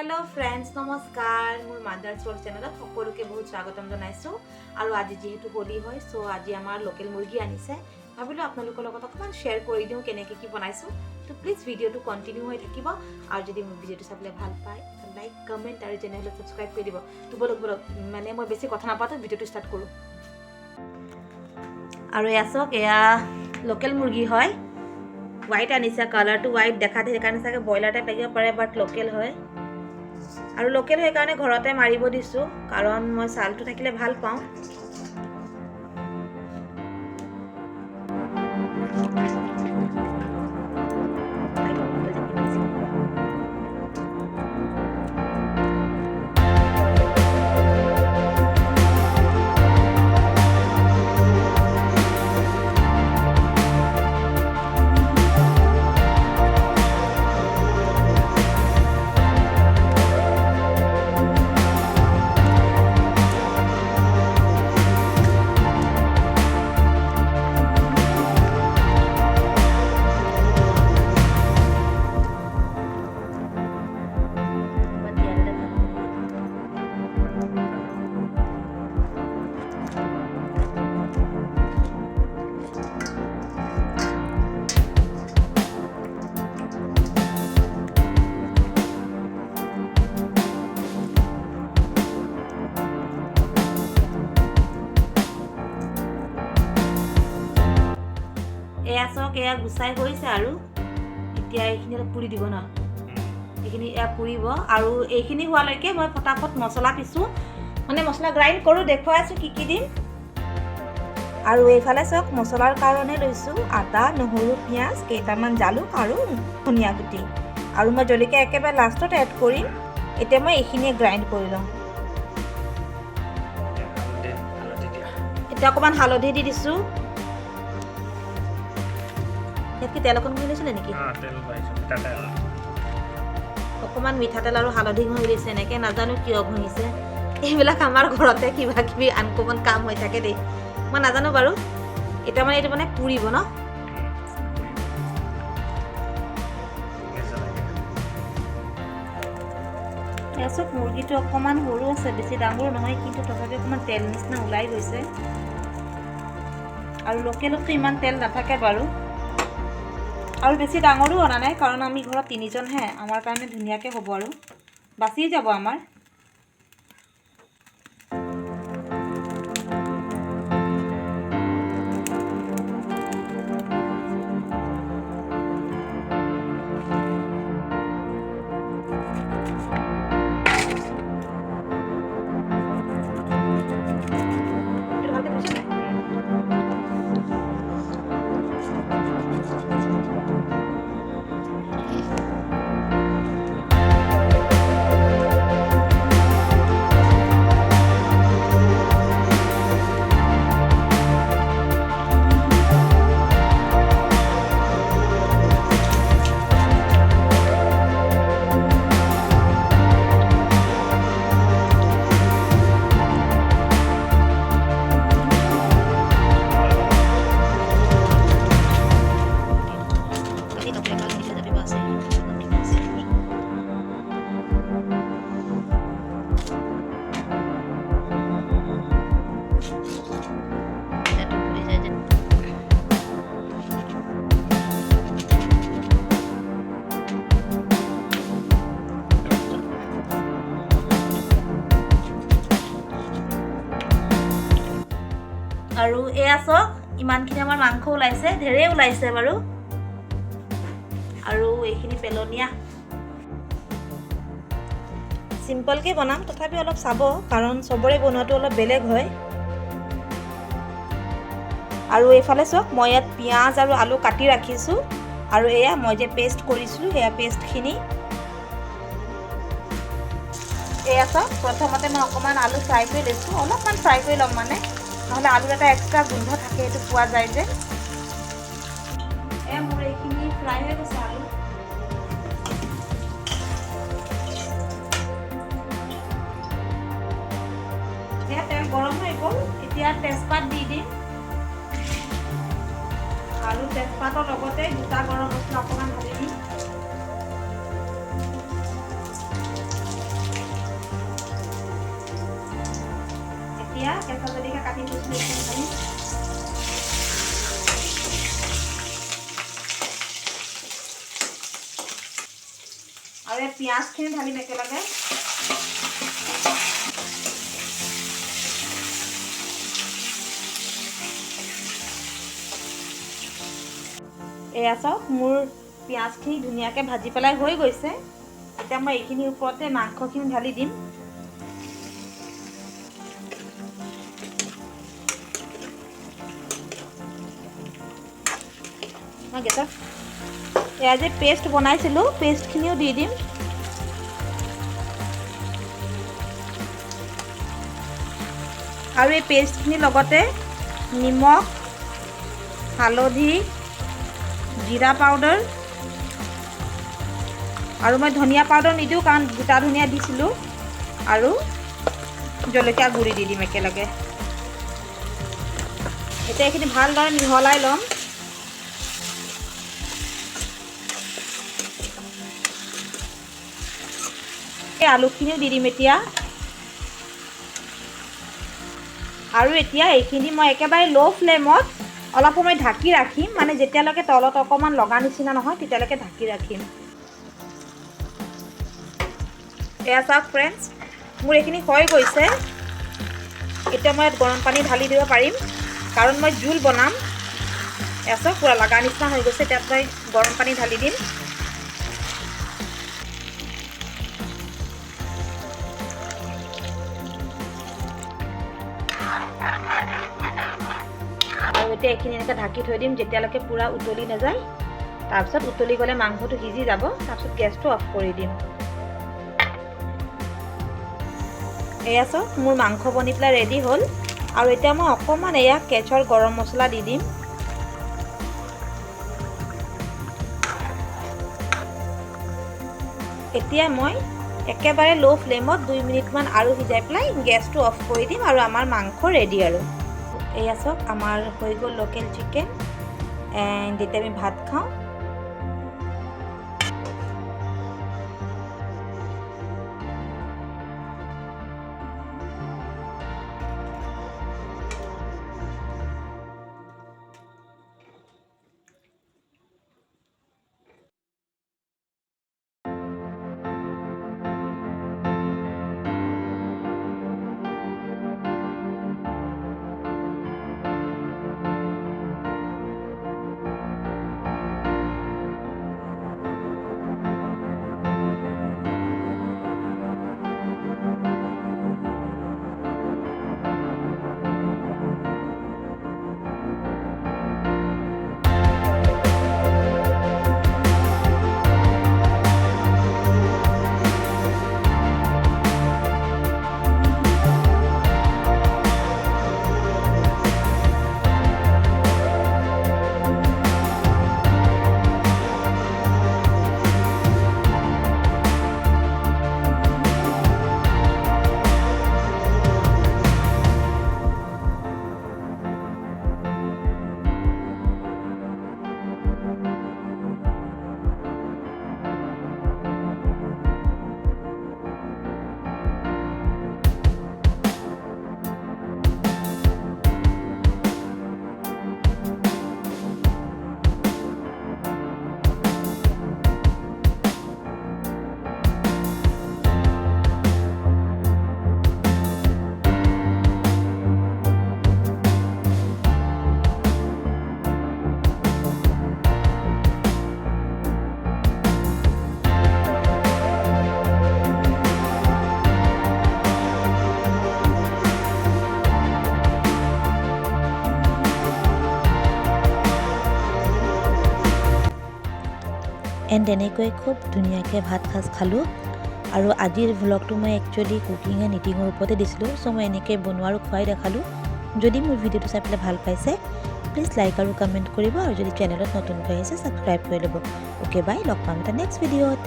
Hello friends नमस्कार मोर mother's world channel सकलोके बहुत स्वागतम जनाइছো और आज जेहेतु होली है सो आज आमार लोकल मुर्गी आनिছে भाविलो आपनालोকৰ লগত অকমান শেয়াৰ কৰি দিও কেনেকৈ কি বনাইছো তো প্লিজ ভিডিওটো কন্টিনিউ হৈ থাকিব আৰু যদি মোৰ ভিডিওটো চাবলৈ ভাল পায় লাইক কমেন্ট আৰু চেনেলটো সাবস্ক্ৰাইব কৰি দিব তো বলক মানে মই বেছি কথা নাপাতো ভিডিওটো স্টাৰ্ট কৰো আৰু ইয়াছক এয়া লোকেল মুৰ্গী হয় হোৱাইট আনিছে কালাৰটো হোৱাইট দেখাতে সেইকাৰণে চাগে বয়লাৰ টাইপ লাগিব পাৰে বাট লোকেল হয় আৰু লোকেল হয় কাৰণে ঘৰতে মাৰিব দিছো কাৰণ মই সালটো থাকিলে ভাল পাওঁ এয়াছক এয়া গুছাই গৈছে আৰু এতিয়া এইখিনি পুৰি দিব না এইখিনি এয়া পুৰিব আৰু এইখিনি হোৱালৈকে মই ফটাফট মছলা পিছো মানে মছলা গ্ৰাইণ্ড কৰো দেখুৱাই আছো কি কি দিম আৰু এইফালে চক মছলাৰ কাৰণে লৈছো আদা নহৰু পিয়াজ কেইটামান জালুক আৰু ধনিয়া গুটি আৰু মই জলকীয়া একেবাৰে লাষ্টত এড কৰিম এতিয়া মই এইখিনি গ্ৰাইণ্ড কৰি লম এতিয়া অকমান হালধি দি দিছো কি তেল অকণ ঘঁহিছিলে নেকি তেল পাইছো মিঠাতেল অকমান মিঠাতেল আৰু হালধি ঘঁহিছে এনেকৈ নাজানো কিয় ঘঁহিছে এইবিলাক আমাৰ ঘৰতে কিবা কিবি আনকমন কাম হৈ থাকে দেই মই নাজানো বাৰু এটা মানে এইটো মানে পুৰিব ন এসব মুৰ্গীটো অকমান সৰু আছে বেছি ডাঙৰ নহয় কিন্তু তথাপি অকমান তেল নিচিনা ওলাই গৈছে আৰু লোকেলতো ইমান তেল নাথাকে বাৰু আৰু বেছি ডাঙৰো অনা নাই কাৰণ আমি ঘৰত তিনিজন হে আমাৰ কাৰণে ধুনীয়াকৈ হ'ব আৰু বাছি যাব আমাৰ আৰু এয়া চক ইমানখিনি আমাৰ মাংস ওলাইছে ধেৰে ওলাইছে বাৰু আৰু এইখিনি পেলনীয়া সিম্পলকৈ বনাম তথাপি অলপ চাব কাৰণ সবৰে বনোৱাটো অলপ বেলেগ হয় আৰু এইফালে চক মই ইয়াত পিঁয়াজ আৰু আলু কাটি ৰাখিছোঁ আৰু এয়া মই যে পেষ্ট কৰিছিলোঁ সেয়া পেষ্টখিনি এয়া চক প্ৰথমতে মই অকণমান আলু ফ্ৰাই কৰি লৈছোঁ অলপমান ফ্ৰাই কৰি ল'ম মানে নহলে আলুৰ এটা এক্সট্ৰা গোন্ধ থাকে এইটো পোৱা যায় যে মোৰ এইখিনি ফ্ৰাই হৈ গৈছে আলু এয়া তেল গৰম হৈ গ'ল এতিয়া তেজপাত দি দিম আৰু তেজপাতৰ লগতে গোটা গৰম মছলা অকণমান ঢালি দিম জলকীয়া কেঁচা জলকীয়া কাটি থৈছিলোঁ এইখিনি ঢালিম। আৰু এই পিঁয়াজখিনি ঢালিম একেলগে। এয়া চাওক মোৰ পিঁয়াজখিনি ধুনীয়াকৈ ভাজি পেলাই হৈ গৈছে। এতিয়া মই এইখিনিৰ ওপৰতে মাংসখিনি ঢালি দিম। মই গেছত এয়া যে পেষ্ট বনাইছিলোঁ পেষ্টখিনিও দি দিম। আৰু এই পেষ্টখিনিৰ লগতে নিমখ, হালধি, জিৰা পাউডাৰ আৰু মই ধনিয়া পাউডাৰ নিদিওঁ কাৰণ গোটা ধনিয়া দিছিলোঁ, আৰু জলকীয়া গুড়ি দি দিম একেলগে। এতিয়া এইখিনি ভালদৰে মিহলাই ল'ম। এই আলুখিনিও দি দিম এতিয়া। আৰু এতিয়া এইখিনি মই একেবাৰে ল' ফ্লেমত অলপ সময় ঢাকি ৰাখিম, মানে যেতিয়ালৈকে তলত অকণমান লগা নিচিনা নহয় তেতিয়ালৈকে ঢাকি ৰাখিম। এয়া চাওক ফ্ৰেণ্ডছ, মোৰ এইখিনি হৈ গৈছে। এতিয়া মই গৰম পানী ঢালি দিব পাৰিম কাৰণ মই জোল বনাম। এয়া চাওক পূৰা লগা নিচিনা হৈ গৈছে। তাত মই গৰম পানী ঢালি দিম। আৰু এতিয়া এইখিনি এনেকৈ ঢাকি থৈ দিম যেতিয়ালৈকে পূৰা উতলি নাযায়। তাৰপিছত উতলি গ'লে মাংসটো সিজি যাব। তাৰপিছত গেছটো অফ কৰি দিম। এয়া চাওক মোৰ মাংস বনি পেলাই ৰেডি হ'ল। আৰু এতিয়া মই অকণমান এয়া কেশৰ গৰম মছলা দি দিম। এতিয়া মই একেবাৰে ল' ফ্লেমত 2 মিনিটমান আৰু সিজাই পেলাই গেছটো অফ কৰি দিম আৰু আমাৰ মাংস ৰেডি। আৰু এয়া চাওক আমাৰ হৈ গ'ল লোকেল চিকেন। এণ্ড এতিয়া আমি ভাত খাওঁ। এণ্ড তেনেকৈ খুব ধুনীয়াকৈ ভাত সাজ খালোঁ। আৰু আজিৰ ভ্লগটো মই একচুৱেলি কুকিং এণ্ড ইটিঙৰ ওপৰতে দিছিলোঁ। চ' মই এনেকৈ বনোৱা আৰু খুৱাই দেখালোঁ। যদি মোৰ ভিডিঅ'টো চাই পেলাই ভাল পাইছে প্লিজ লাইক আৰু কমেণ্ট কৰিব, আৰু যদি চেনেলত নতুনকৈ আহিছে ছাবস্ক্ৰাইব কৰি ল'ব। অ'কে বাই, লগ পাম এটা নেক্সট ভিডিঅ'ত।